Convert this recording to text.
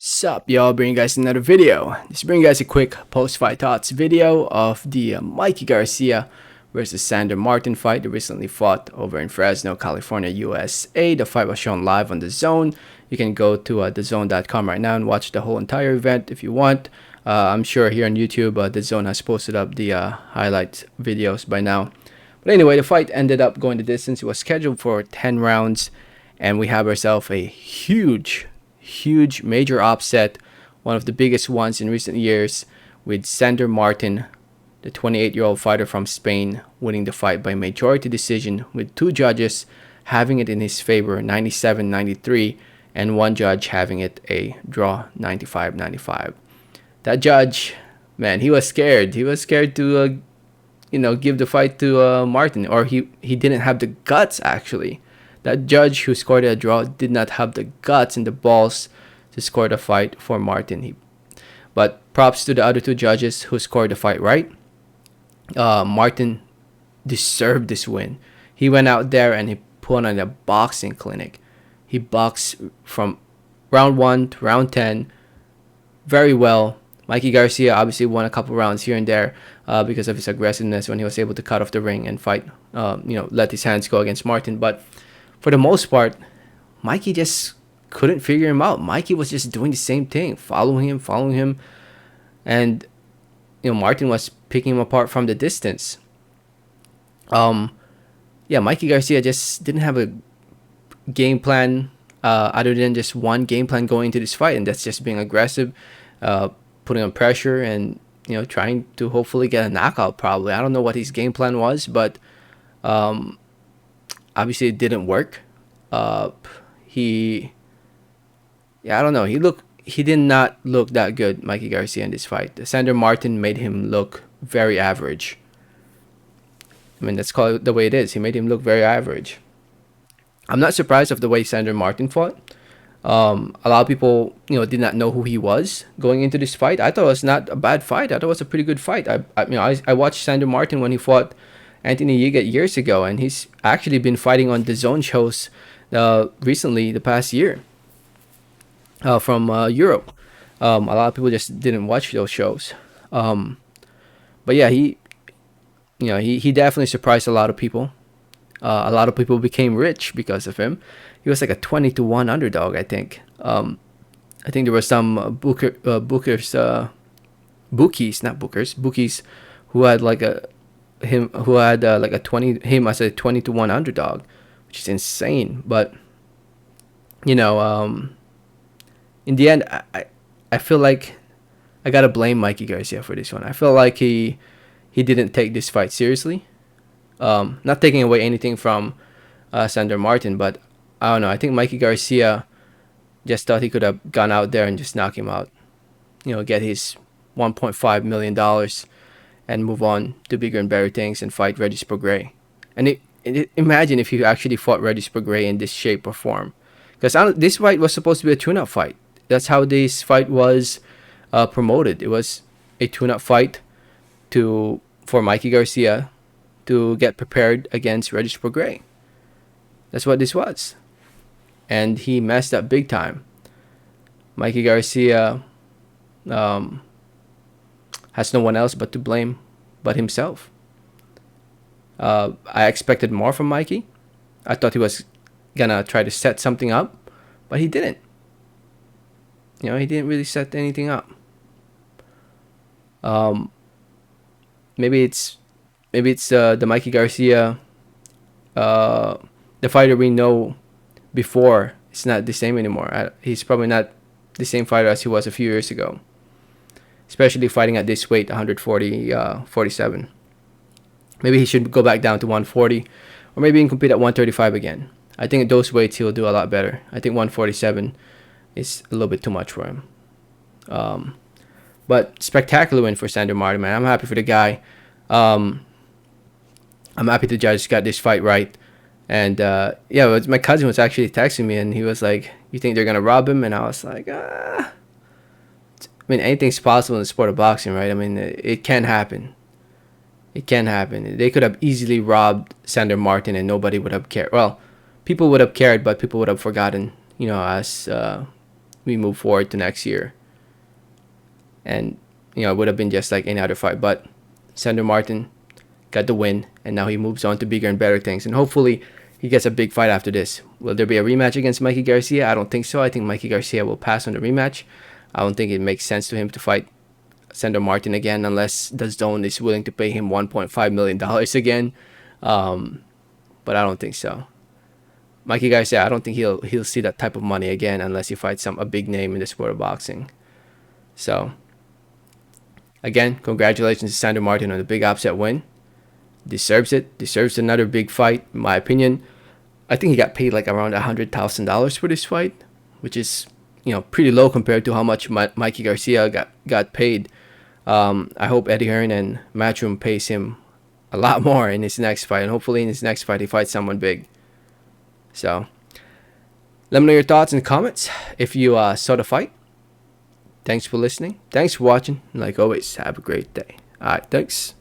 Sup y'all, bringing you guys another video. Just bringing you guys a quick post-fight thoughts video of the Mikey Garcia versus Sandor Martin fight that recently fought over in Fresno, California, USA. The fight was shown live on DAZN. You can go to DAZN.com right now and watch the whole entire event if you want. I'm sure here on YouTube, DAZN has posted up the highlight videos by now. But anyway, the fight ended up going the distance. It was scheduled for 10 rounds, and we have ourselves a huge major upset, one of the biggest ones in recent years, with Sandor Martin, the 28-year-old fighter from Spain, winning the fight by majority decision, with two judges having it in his favor 97-93 and one judge having it a draw 95-95. That judge, man, he was scared. He was scared to give the fight to Martin, or he didn't have the guts actually. That judge who scored a draw did not have the guts and the balls to score the fight for Martin. But props to the other two judges who scored the fight right. Martin deserved this win. He went out there and he put on a boxing clinic. He boxed from round 1 to round 10 very well. Mikey Garcia obviously won a couple rounds here and there because of his aggressiveness when he was able to cut off the ring and fight, let his hands go against Martin. But for the most part, Mikey just couldn't figure him out. Mikey was just doing the same thing, following him, and Martin was picking him apart from the distance. Mikey Garcia just didn't have a game plan other than just one game plan going into this fight, and that's just being aggressive, putting on pressure, and trying to hopefully get a knockout. Probably, I don't know what his game plan was, but obviously it didn't work. I don't know. He did not look that good, Mikey Garcia, in this fight. Sandor Martin made him look very average. I mean, let's call it the way it is. He made him look very average. I'm not surprised of the way Sandor Martin fought. A lot of people, did not know who he was going into this fight. I thought it was not a bad fight. I thought it was a pretty good fight. I watched Sandor Martin when he fought Anthony Yiga years ago, and he's actually been fighting on the DAZN shows recently, the past year, from Europe. A lot of people just didn't watch those shows, but yeah, he definitely surprised a lot of people. A lot of people became rich because of him. He was like a 20-1 underdog, I think. I think there were some bookies who had like a 20-1 underdog, which is insane. But in the end, I feel like I gotta blame Mikey Garcia for this one. I feel like he didn't take this fight seriously. Not taking away anything from Sandor Martin, but I don't know. I think Mikey Garcia just thought he could have gone out there and just knock him out. Get his $1.5 million and move on to bigger and better things and fight Regis Prograis. And imagine if you actually fought Regis Prograis in this shape or form. Because this fight was supposed to be a tune-up fight. That's how this fight was promoted. It was a tune-up fight for Mikey Garcia to get prepared against Regis Prograis. That's what this was. And he messed up big time. Mikey Garcia has no one else but to blame but himself. I expected more from Mikey. I thought he was gonna try to set something up, but he didn't. He didn't really set anything up. Maybe it's the Mikey Garcia, the fighter we know before. It's not the same anymore. He's probably not the same fighter as he was a few years ago, especially fighting at this weight, 147. Maybe he should go back down to 140, or maybe he can compete at 135 again. I think at those weights he'll do a lot better. I think 147 is a little bit too much for him. But spectacular win for Sandor Martin, man. I'm happy for the guy. I'm happy the judge got this fight right. And my cousin was actually texting me, and he was like, "You think they're gonna rob him?" And I was like, I mean, anything's possible in the sport of boxing, right? I mean, it can happen. It can happen. They could have easily robbed Sandor Martin, and nobody would have cared. Well, people would have cared, but people would have forgotten. As we move forward to next year. And it would have been just like any other fight, but Sandor Martin got the win, and now he moves on to bigger and better things, and hopefully he gets a big fight after this. Will there be a rematch against Mikey Garcia? I don't think so. I think Mikey Garcia will pass on the rematch. I don't think it makes sense to him to fight Sandor Martin again unless the zone is willing to pay him $1.5 million again. But I don't think so. Mikey Garcia, I don't think he'll see that type of money again unless he fights a big name in the sport of boxing. So, again, congratulations to Sandor Martin on the big upset win. Deserves it. Deserves another big fight, in my opinion. I think he got paid like around $100,000 for this fight, which is pretty low compared to how much Mikey Garcia got paid. I hope Eddie Hearn and Matchroom pays him a lot more in his next fight, and hopefully in his next fight he fights someone big. So, let me know your thoughts in the comments if you saw the fight. Thanks for listening. Thanks for watching. And like always, have a great day. Alright, thanks.